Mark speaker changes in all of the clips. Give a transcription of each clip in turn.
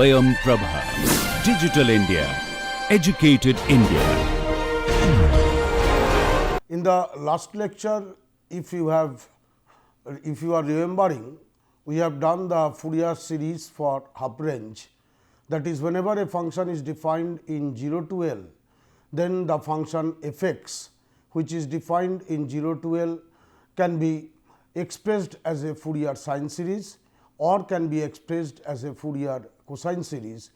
Speaker 1: Swayam Prabha. Digital India. Educated India.
Speaker 2: In the last lecture, if you are remembering, we have done the Fourier series for half range. That is, whenever a function is defined in 0 to L, then the function f x, which is defined in 0 to L, can be expressed as a Fourier sine series or can be expressed as a Fourier cosine series.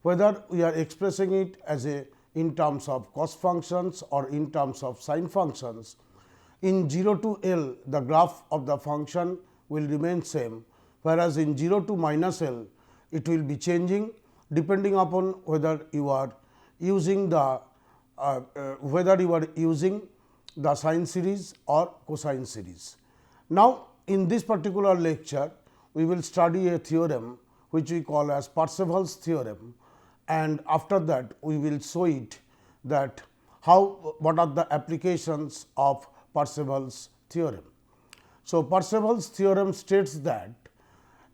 Speaker 2: Whether we are expressing it as a in terms of cos functions or in terms of sine functions, in 0 to L the graph of the function will remain same, whereas in 0 to minus L it will be changing depending upon whether you are using the sine series or cosine series. Now, in this particular lecture, we will study a theorem which we call as Parseval's theorem, and after that we will show it that what are the applications of Parseval's theorem. So, Parseval's theorem states that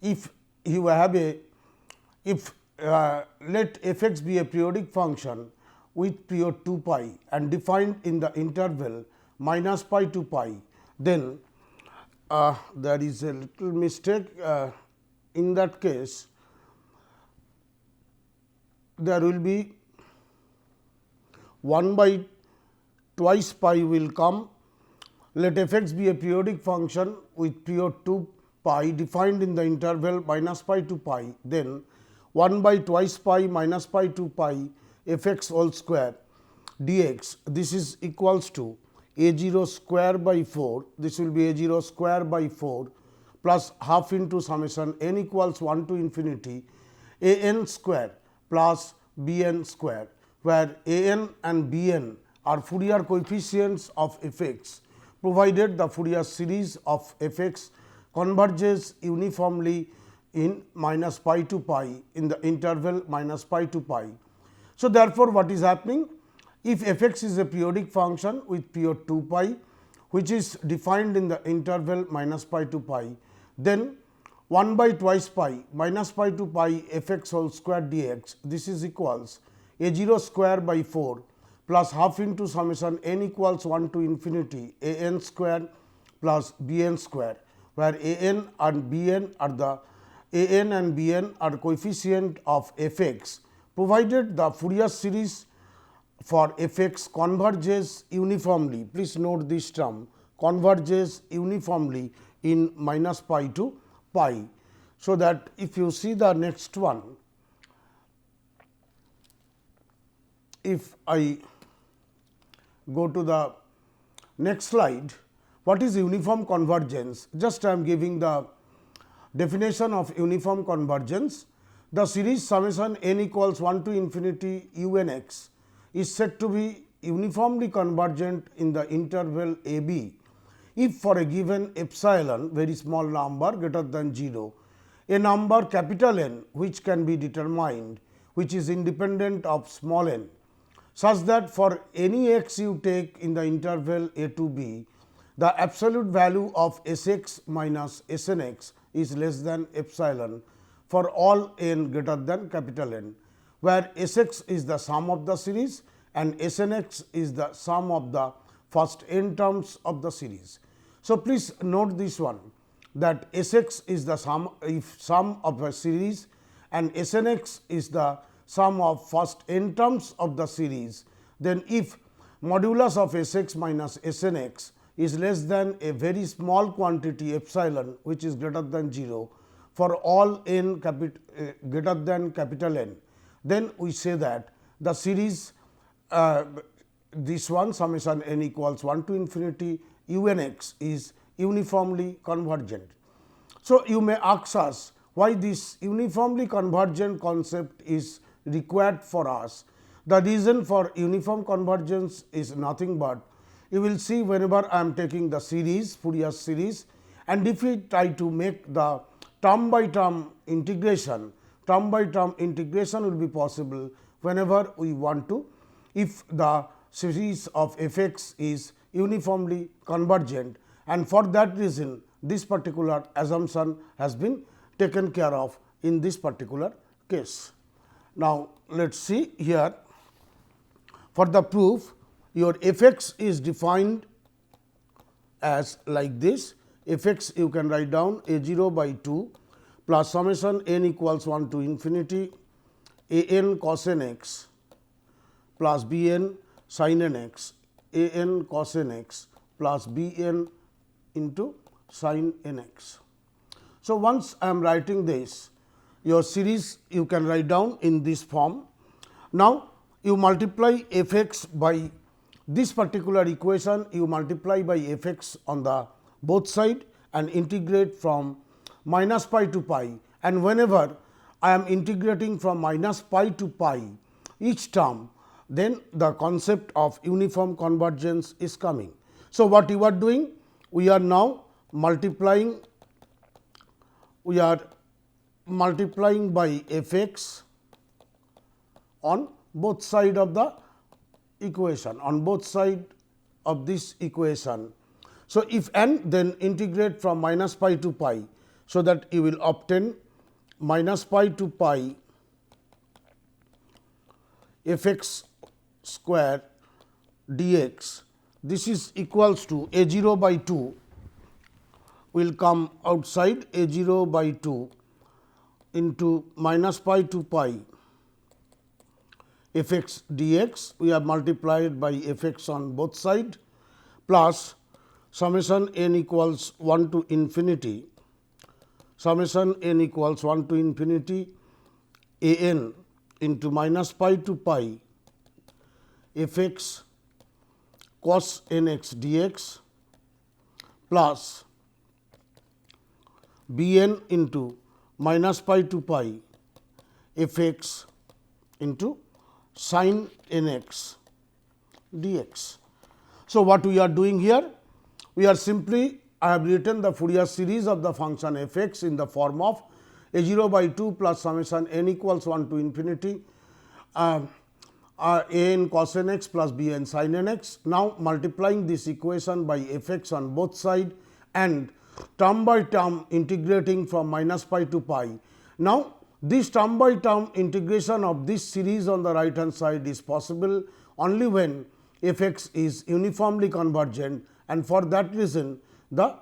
Speaker 2: if you have let f x be a periodic function with period 2 pi and defined in the interval minus pi to pi, then there is a little mistake. In that case, there will be 1 by twice pi will come. Let f x be a periodic function with period 2 pi defined in the interval minus pi to pi, then 1 by twice pi minus pi to pi f x whole square dx. This is equals to a 0 square by 4, this will be a 0 square by 4 plus half into summation n equals 1 to infinity a n square plus b n square, where a n and b n are Fourier coefficients of f x, provided the Fourier series of f x converges uniformly in minus pi to pi in the interval minus pi to pi. So, therefore, what is happening? If f x is a periodic function with period 2 pi, which is defined in the interval minus pi to pi, then 1 by twice pi minus pi to pi f x whole square dx, this is equals a 0 square by 4 plus half into summation n equals 1 to infinity a n square plus b n square, where a n and b n are coefficient of f x, provided the Fourier series for f x converges uniformly. Please note this term, converges uniformly in minus pi to pi. So, that if you see the next one, if I go to the next slide, what is uniform convergence? Just I am giving the definition of uniform convergence. The series summation n equals 1 to infinity u n x is said to be uniformly convergent in the interval a b if for a given epsilon, very small number greater than 0, a number capital N which can be determined, which is independent of small n, such that for any x you take in the interval a to b, the absolute value of s x minus s n x is less than epsilon for all n greater than capital N, where s x is the sum of the series and s n x is the sum of the first n terms of the series. So, please note this one, that s x is the sum of a series and s n x is the sum of first n terms of the series, then if modulus of s x minus s n x is less than a very small quantity epsilon, which is greater than 0 for all n greater than capital N, then we say that the series this one summation n equals 1 to infinity u n x is uniformly convergent. So, you may ask us why this uniformly convergent concept is required for us. The reason for uniform convergence is nothing but, you will see whenever I am taking the series, Fourier series, and if we try to make the term by term integration will be possible whenever we want to, if the series of f x is uniformly convergent, and for that reason this particular assumption has been taken care of in this particular case. Now, let us see here for the proof your f x is defined as like this. F x you can write down a 0 by 2 plus summation n equals 1 to infinity a n cos n x plus b n sin n x, a n cos n x plus b n into sin n x. So, once I am writing this, your series you can write down in this form. Now, you multiply f x by this particular equation, you multiply by f x on the both side and integrate from minus pi to pi, and whenever I am integrating from minus pi to pi each term, then the concept of uniform convergence is coming. So, what you are doing? We are now multiplying by f x on both side of the equation, on both side of this equation. So, if n, then integrate from minus pi to pi, so that you will obtain minus pi to pi f x square dx. This is equals to a 0 by 2 will come outside, a 0 by 2 into minus pi to pi f x dx. We have multiplied by f x on both side plus summation n equals 1 to infinity, summation n equals 1 to infinity a n into minus pi to pi f x cos n x dx plus b n into minus pi to pi f x into sin n x dx. So, what we are doing here? We are simply, I have written the Fourier series of the function f x in the form of a 0 by 2 plus summation n equals 1 to infinity a n cos n x plus b n sin n x. Now, multiplying this equation by f x on both side and term by term integrating from minus pi to pi. Now, this term by term integration of this series on the right hand side is possible only when f x is uniformly convergent, and for that reason the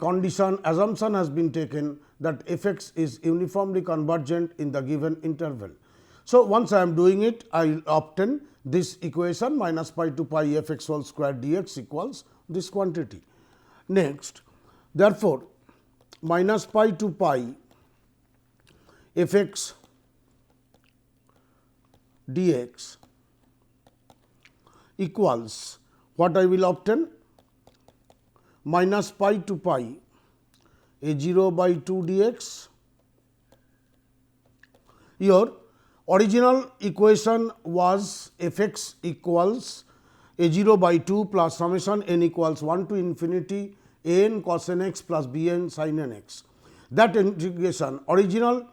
Speaker 2: condition assumption has been taken that f x is uniformly convergent in the given interval. So, once I am doing it, I will obtain this equation minus pi to pi f x whole square dx equals this quantity. Next, therefore, minus pi to pi f x dx equals what I will obtain? Minus pi to pi a 0 by 2 dx. Your original equation was f x equals a 0 by 2 plus summation n equals 1 to infinity a n cos n x plus b n sin n x. That integration, original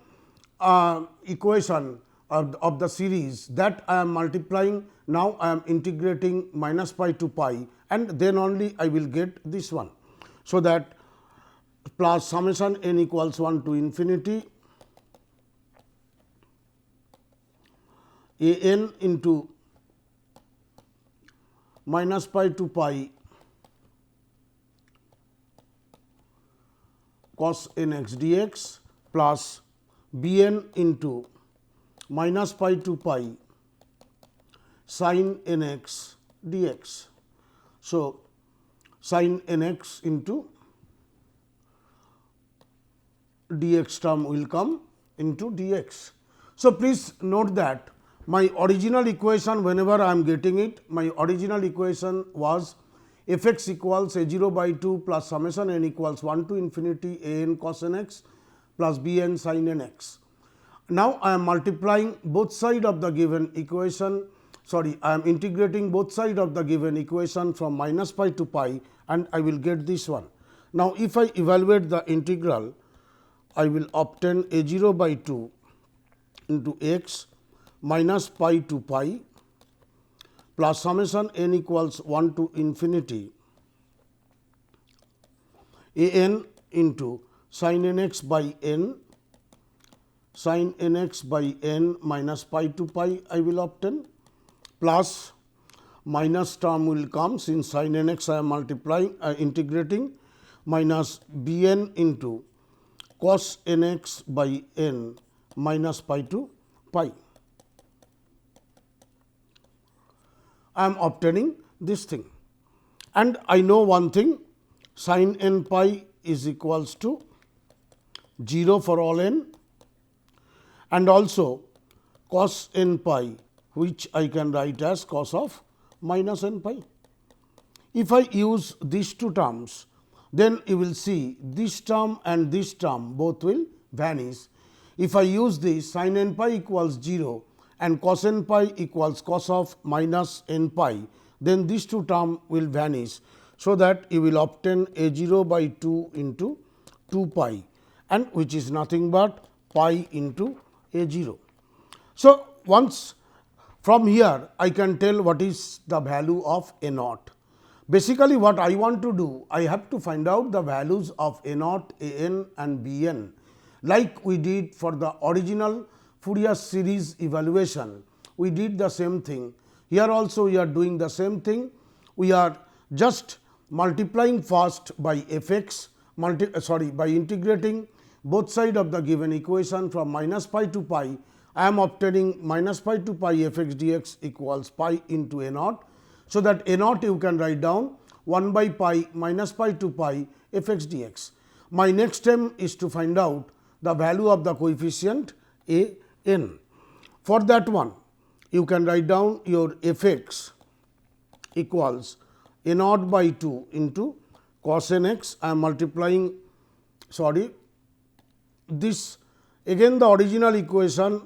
Speaker 2: equation of the series, that I am multiplying, now I am integrating minus pi to pi, and then only I will get this one. So, that plus summation n equals 1 to infinity a n into minus pi to pi cos n x dx plus b n into minus pi to pi sin n x dx. So, sin n x into dx term will come into dx. So, please note that my original equation, whenever I am getting it, my original equation was f x equals a 0 by 2 plus summation n equals 1 to infinity a n cos n x plus b n sin n x. Now, I am multiplying both side of the given equation, I am integrating both side of the given equation from minus pi to pi, and I will get this one. Now, if I evaluate the integral, I will obtain a 0 by 2 into x minus pi to pi plus summation n equals 1 to infinity a n into sin n x by n sin nx by n minus pi to pi I will obtain, plus minus term will come, since sin nx I am multiplying integrating, minus bn into cos nx by n minus pi to pi. I am obtaining this thing, and I know one thing, sin n pi is equals to 0 for all n, and also cos n pi, which I can write as cos of minus n pi. If I use these two terms, then you will see this term and this term both will vanish. If I use this, sin n pi equals 0 and cos n pi equals cos of minus n pi, then these two terms will vanish, so that you will obtain a 0 by 2 into 2 pi, and which is nothing but pi into a 0. So, once from here I can tell what is the value of a naught. Basically, what I want to do, I have to find out the values of a naught, a n and b n, like we did for the original Fourier series evaluation. We did the same thing. Here also we are doing the same thing. We are just multiplying first by f x, by integrating both sides of the given equation from minus pi to pi. I am obtaining minus pi to pi f x dx equals pi into a naught. So, that a naught you can write down 1 by pi minus pi to pi f x dx. My next step is to find out the value of the coefficient a n. For that one, you can write down your f x equals a naught by 2 into cos n x. I am multiplying, this again the original equation,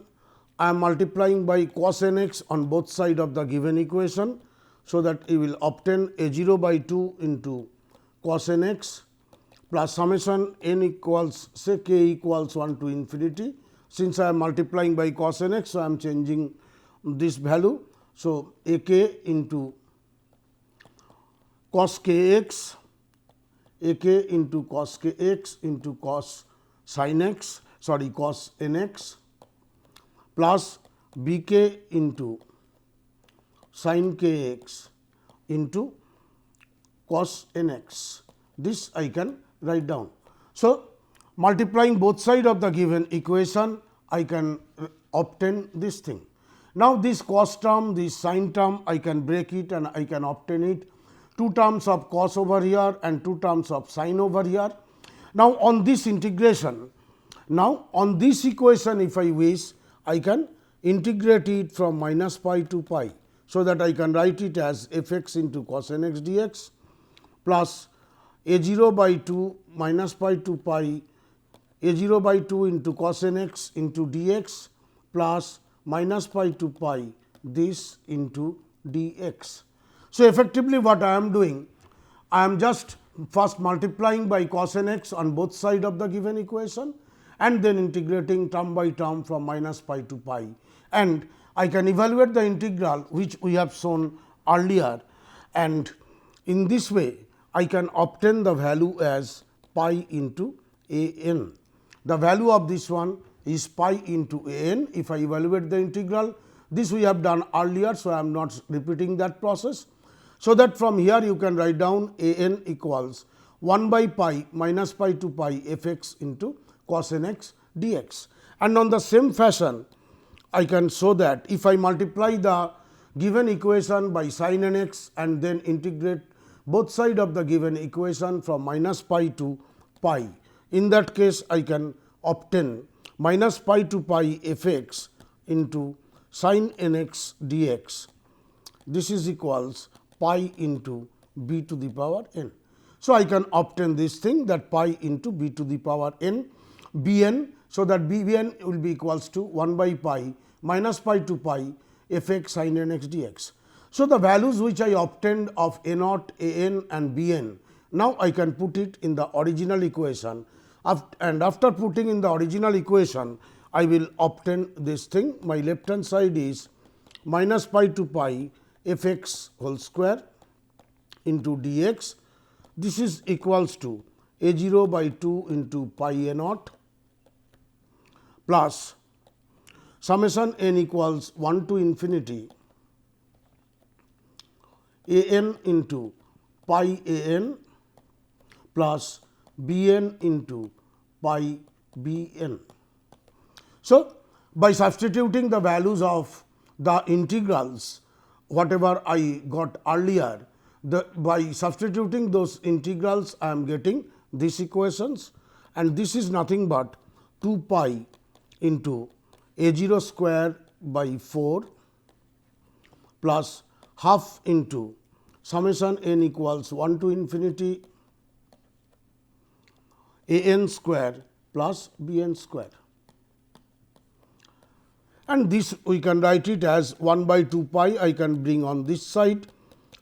Speaker 2: I am multiplying by cos n x on both sides of the given equation. So, that you will obtain a 0 by 2 into cos n x plus summation n equals, say k equals 1 to infinity. Since I am multiplying by cos n x, so I am changing this value. So, a k into cos k x, a k into cos k x into cos sin x, cos n x, plus b k into sin k x into cos n x. This I can write down. So, multiplying both sides of the given equation, I can obtain this thing. Now, this cos term, this sin term, I can break it and I can obtain it. 2 terms of cos over here and 2 terms of sin over here. Now, on this integration, now on this equation, if I wish, I can integrate it from minus pi to pi. So, that I can write it as f x into cos n x dx plus a 0 by 2 minus pi to pi, a 0 by 2 into cos n x into dx plus minus pi to pi this into dx. So, effectively what I am doing, I am just first multiplying by cos n x on both sides of the given equation and then integrating term by term from minus pi to pi, and I can evaluate the integral which we have shown earlier, and in this way I can obtain the value as pi into a n. The value of this one is pi into a n. If I evaluate the integral, this we have done earlier. So, I am not repeating that process. So, that from here you can write down a n equals 1 by pi minus pi to pi f x into cos n x dx. And on the same fashion, I can show that if I multiply the given equation by sin n x and then integrate both sides of the given equation from minus pi to pi, in that case I can obtain minus pi to pi f x into sin n x dx. This is equals pi into b to the power n. So, I can obtain this thing, that pi into b to the power n b n. So, that b n will be equals to 1 by pi minus pi to pi f x sin n x dx. So, the values which I obtained of a naught, a n and b n, now I can put it in the original equation, and after putting in the original equation, I will obtain this thing. My left hand side is minus pi to pi f x whole square into dx. This is equals to a 0 by 2 into pi a naught plus summation n equals 1 to infinity a n into pi a n plus b n into pi b n. So, by substituting the values of the integrals whatever I got earlier, by substituting those integrals I am getting these equations, and this is nothing but 2 pi into a 0 square by 4 plus half into summation n equals 1 to infinity a n square plus b n square. And this we can write it as 1 by 2 pi I can bring on this side,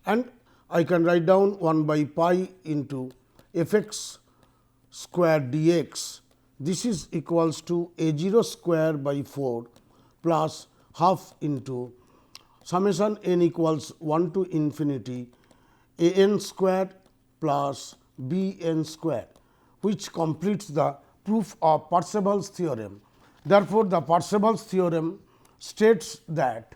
Speaker 2: and I can write down 1 by pi into f x square dx. This is equals to a 0 square by 4 plus half into summation n equals 1 to infinity a n square plus b n square, which completes the proof of Parseval's theorem. Therefore, the Parseval's theorem states that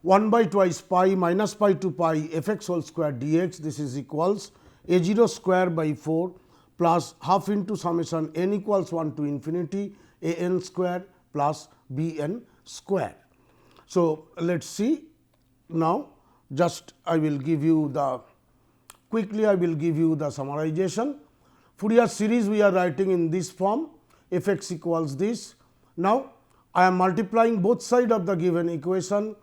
Speaker 2: 1 by twice pi minus pi to pi f x whole square dx, this is equals a 0 square by 4 plus half into summation n equals 1 to infinity a n square plus b n square. So, let us see now, just I will give you the quickly I will give you the summarization. Fourier series we are writing in this form, f x equals this. Now, I am multiplying both sides of the given equation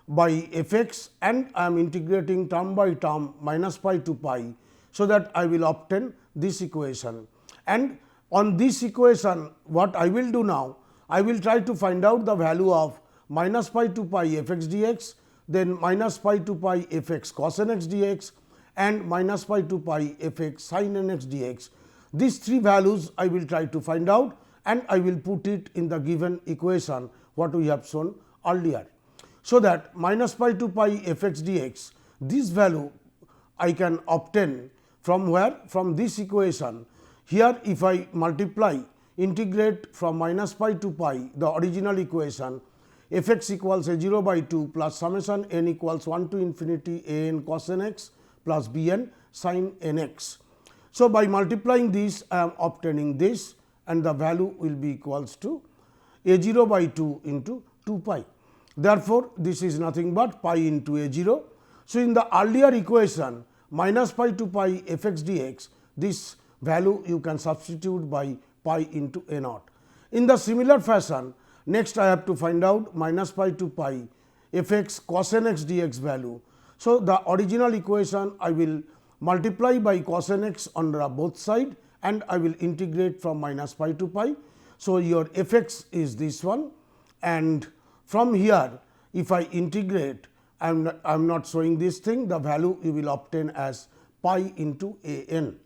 Speaker 2: by f x, and I am integrating term by term minus pi to pi. So, that I will obtain this equation, and on this equation what I will do now, I will try to find out the value of minus pi to pi f x dx, then minus pi to pi f x cos n x dx, and minus pi to pi f x sin n x dx. These three values I will try to find out, and I will put it in the given equation what we have shown earlier. So, that minus pi to pi f x dx, this value I can obtain from where? From this equation. Here if I multiply integrate from minus pi to pi the original equation, f x equals a 0 by 2 plus summation n equals 1 to infinity a n cos n x plus b n sin n x. So, by multiplying this I am obtaining this, and the value will be equals to a 0 by 2 into 2 pi. Therefore, this is nothing but pi into a 0. So, in the earlier equation minus pi to pi f x dx, this value you can substitute by pi into a naught. In the similar fashion, next I have to find out minus pi to pi f x cos n x dx value. So, the original equation I will multiply by cos n x on the both side, and I will integrate from minus pi to pi. So, your f x is this one, and from here if I integrate, I am not showing this thing, the value you will obtain as pi into a n,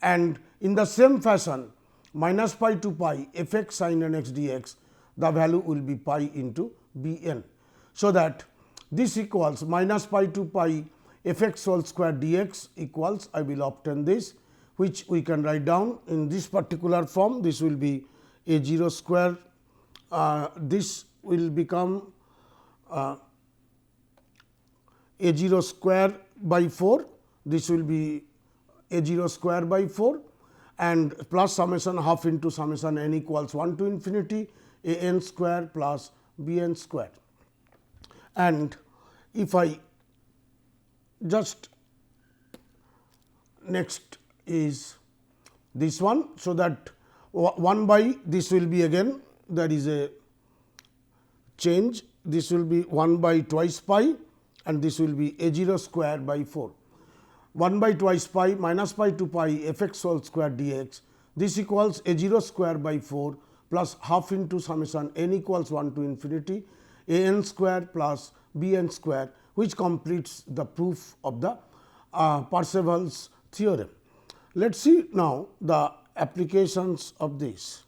Speaker 2: and in the same fashion minus pi to pi f x sin n x dx, the value will be pi into b n. So, that this equals minus pi to pi f x whole square dx equals, I will obtain this, which we can write down in this particular form. This will be a 0 square, this will become a 0 square by 4, this will be a 0 square by 4, and plus summation half into summation n equals 1 to infinity a n square plus b n square. And if I just next is this one. So, that 1 by this will be again, there is a change, this will be 1 by twice pi, and this will be a 0 square by 4. 1 by twice pi minus pi to pi f x whole square dx, this equals a 0 square by 4 plus half into summation n equals 1 to infinity a n square plus b n square, which completes the proof of the Parseval's theorem. Let us see now the applications of this.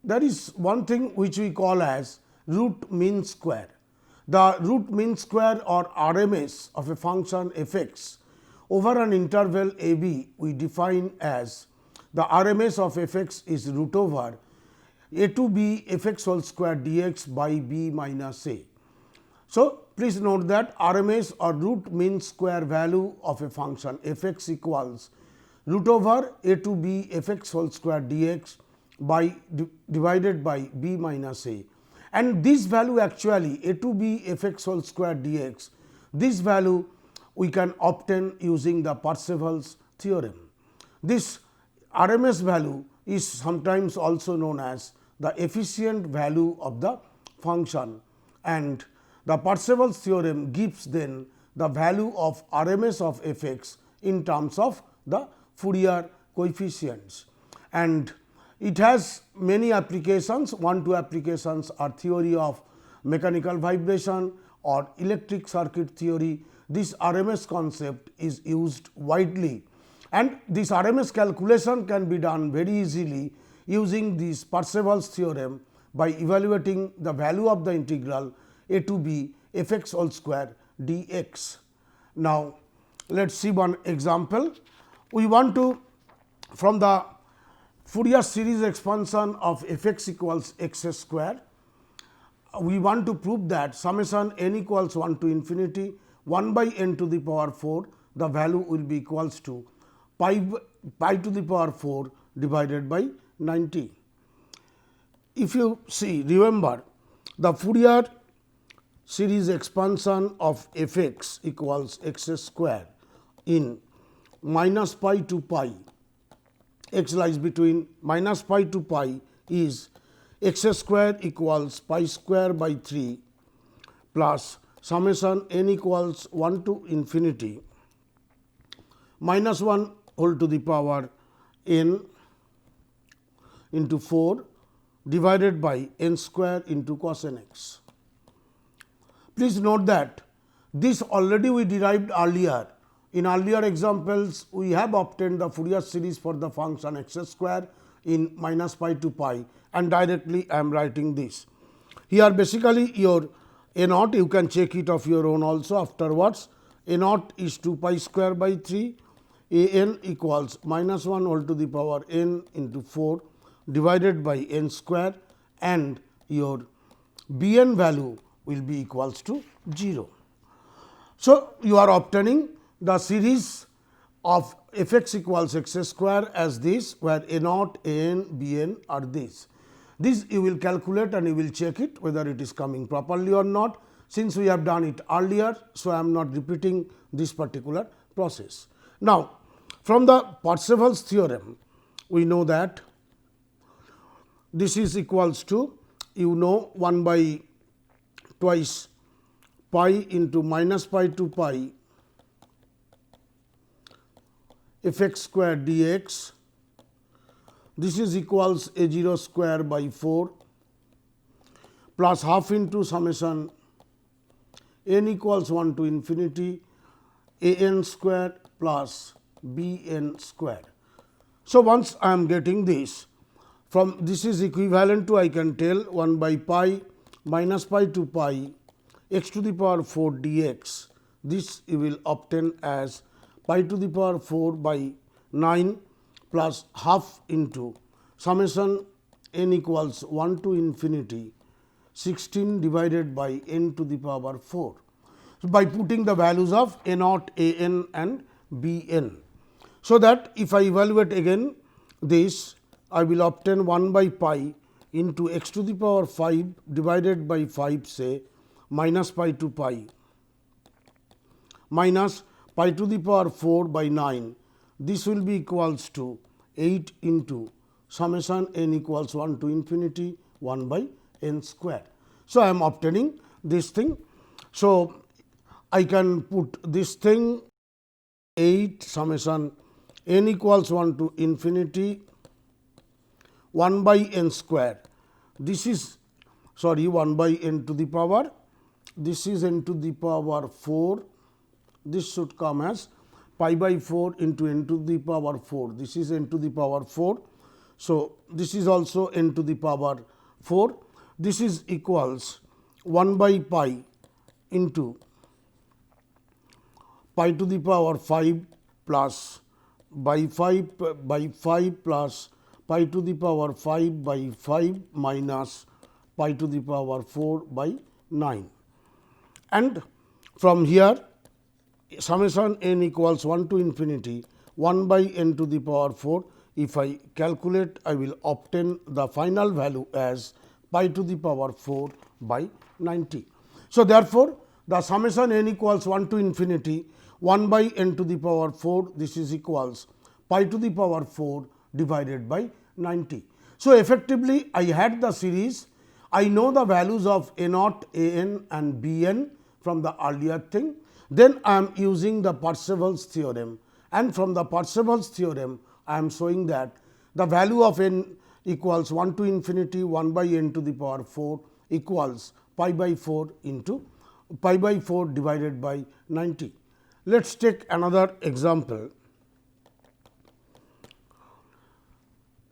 Speaker 2: There is one thing which we call as root mean square. The root mean square or RMS of a function f x over an interval a b we define as the RMS of f x is root over a to b f x whole square dx by b minus a. So, please note that RMS or root mean square value of a function f x equals root over a to b f x whole square dx by divided by b minus a, and this value actually a to b f x whole square dx, this value we can obtain using the Parseval's theorem. This RMS value is sometimes also known as the efficient value of the function, and the Parseval's theorem gives then the value of RMS of f x in terms of the Fourier coefficients, and it has many applications. One, two applications are theory of mechanical vibration or electric circuit theory. This RMS concept is used widely, and this RMS calculation can be done very easily using this Parseval's theorem by evaluating the value of the integral a to b f x whole square dx. Now, let us see one example. We want to, from the Fourier series expansion of f x equals x square, we want to prove that summation n equals 1 to infinity 1 by n to the power 4, the value will be equals to pi to the power 4 divided by 90. If you see, remember, the Fourier series expansion of f x equals x square in minus pi to pi, x lies between minus pi to pi, is x square equals pi square by 3 plus summation n equals 1 to infinity minus 1 whole to the power n into 4 divided by n square into cos n x. Please note that this already we derived earlier. In earlier examples, we have obtained the Fourier series for the function x square in minus pi to pi, and directly I am writing this. Here basically your a naught, you can check it of your own also afterwards. A naught is 2 pi square by 3, a n equals minus 1 whole to the power n into 4 divided by n square, and your b n value will be equals to 0. So, you are obtaining the series of f x equals x square as this, where a naught, a n, b n are these. This you will calculate and you will check it whether it is coming properly or not, since we have done it earlier. So, I am not repeating this particular process. Now, from the Parseval's theorem, we know that this is equals to, 1 by twice pi into minus pi to pi f x square dx. This is equals a 0 square by 4 plus half into summation n equals 1 to infinity a n square plus b n square. So, once I am getting this, from this is equivalent to, I can tell, 1 by pi minus pi to pi x to the power 4 dx. This you will obtain as pi to the power 4 by 9 plus half into summation n equals 1 to infinity 16 divided by n to the power 4. So, by putting the values of a naught, a n and b n. So, that if I evaluate again this, I will obtain 1 by pi into x to the power 5 divided by 5, say minus pi to pi minus pi to the power 4 by 9. This will be equals to 8 into summation n equals 1 to infinity 1 by n square. So, I am obtaining this thing. So, I can put this thing 8 summation n equals 1 to infinity 1 by n square. This is 1 by n to the power, this is n to the power 4, this should come as pi by 4 into n to the power 4, this is n to the power 4. So, this is also n to the power 4, this is equals 1 by pi into pi to the power 5 plus by 5 plus pi to the power 5 by 5 minus pi to the power 4 by 9. And from here summation n equals 1 to infinity 1 by n to the power 4. If I calculate, I will obtain the final value as pi to the power 4 by 90. So, therefore, the summation n equals 1 to infinity 1 by n to the power 4, this is equals pi to the power 4 divided by 90. So, effectively I had the series, I know the values of a naught, a n and b n from the earlier thing. Then I am using the Parseval's theorem, and from the Parseval's theorem I am showing that the value of n equals 1 to infinity 1 by n to the power 4 equals pi by 4 into pi by 4 divided by 90. Let us take another example.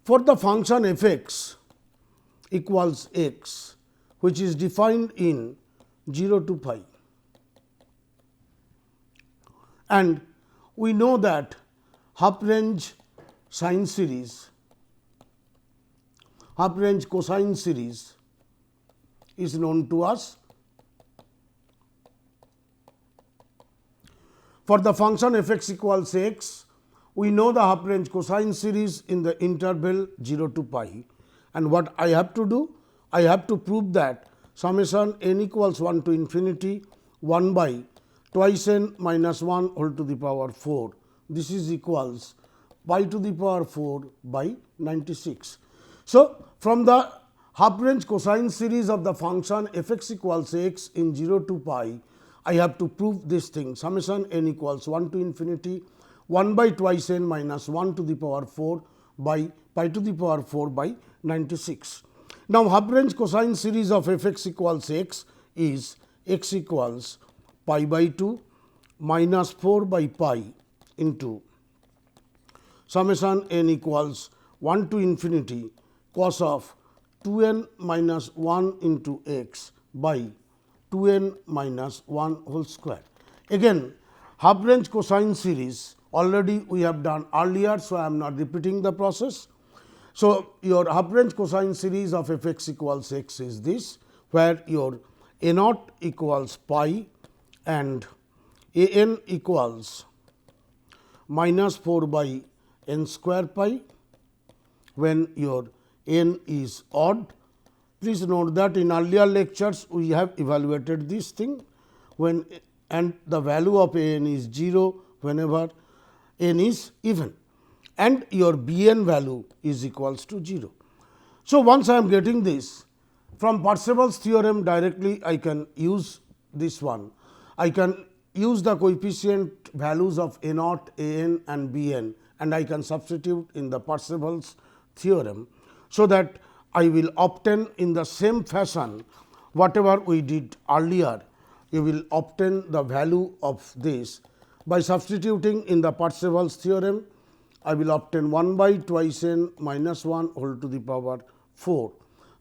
Speaker 2: For the function f x equals x, which is defined in 0 to pi, and we know that half range sine series, half range cosine series is known to us. For the function f x equals x, we know the half range cosine series in the interval 0 to pi, and what I have to do? I have to prove that summation n equals 1 to infinity 1 by twice n minus 1 whole to the power 4. This is equals pi to the power 4 by 96. So, from the half range cosine series of the function f x equals x in 0 to pi, I have to prove this thing, summation n equals 1 to infinity 1 by twice n minus 1 to the power 4 by pi to the power 4 by 96. Now, half range cosine series of f x equals x is x equals pi by 2 minus 4 by pi into summation n equals 1 to infinity cos of 2 n minus 1 into x by 2 n minus 1 whole square. Again, half range cosine series already we have done earlier. So, I am not repeating the process. So, your half range cosine series of f x equals x is this, where your a naught equals pi and a n equals minus 4 by n square pi when your n is odd. Please note that in earlier lectures we have evaluated this thing when and the value of a n is 0 whenever n is even, and your b n value is equals to 0. So, once I am getting this from Parseval's theorem, directly I can use this one. I can use the coefficient values of a naught, a n and b n, and I can substitute in the Parseval's theorem. So, that I will obtain in the same fashion whatever we did earlier, you will obtain the value of this by substituting in the Parseval's theorem. I will obtain 1 by twice n minus 1 whole to the power 4.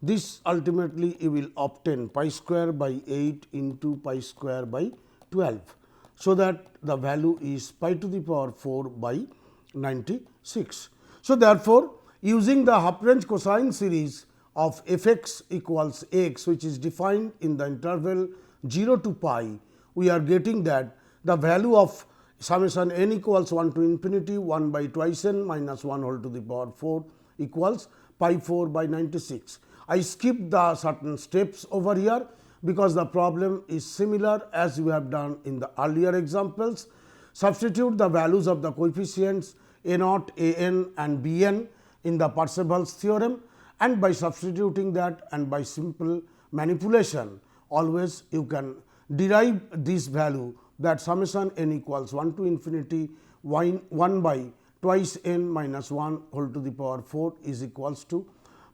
Speaker 2: This ultimately you will obtain pi square by 8 into pi square by 12. So, that the value is pi to the power 4 by 96. So, therefore, using the half range cosine series of f x equals x, which is defined in the interval 0 to pi, we are getting that the value of summation n equals 1 to infinity 1 by twice n minus 1 whole to the power 4 equals pi 4 by 96. I skipped the certain steps over here because the problem is similar as we have done in the earlier examples. Substitute the values of the coefficients a naught, a n and b n in the Parseval's theorem, and by substituting that and by simple manipulation always you can derive this value, that summation n equals 1 to infinity 1 by twice n minus 1 whole to the power 4 is equals to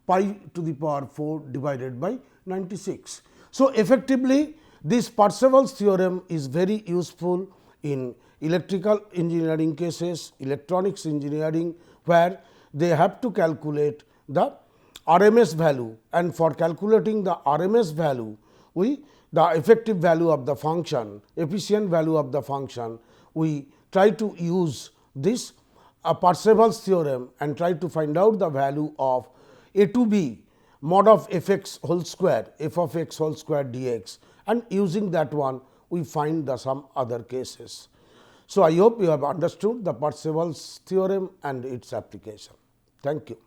Speaker 2: pi to the power 4 divided by 96. So, effectively this Parseval's theorem is very useful in electrical engineering cases, electronics engineering, where they have to calculate the RMS value, and for calculating the RMS value, the effective value of the function, efficient value of the function, we try to use this a Parseval's theorem and try to find out the value of a to b mod of f x whole square, f of x whole square dx, and using that one we find the some other cases. So, I hope you have understood the Parseval's theorem and its application. Thank you.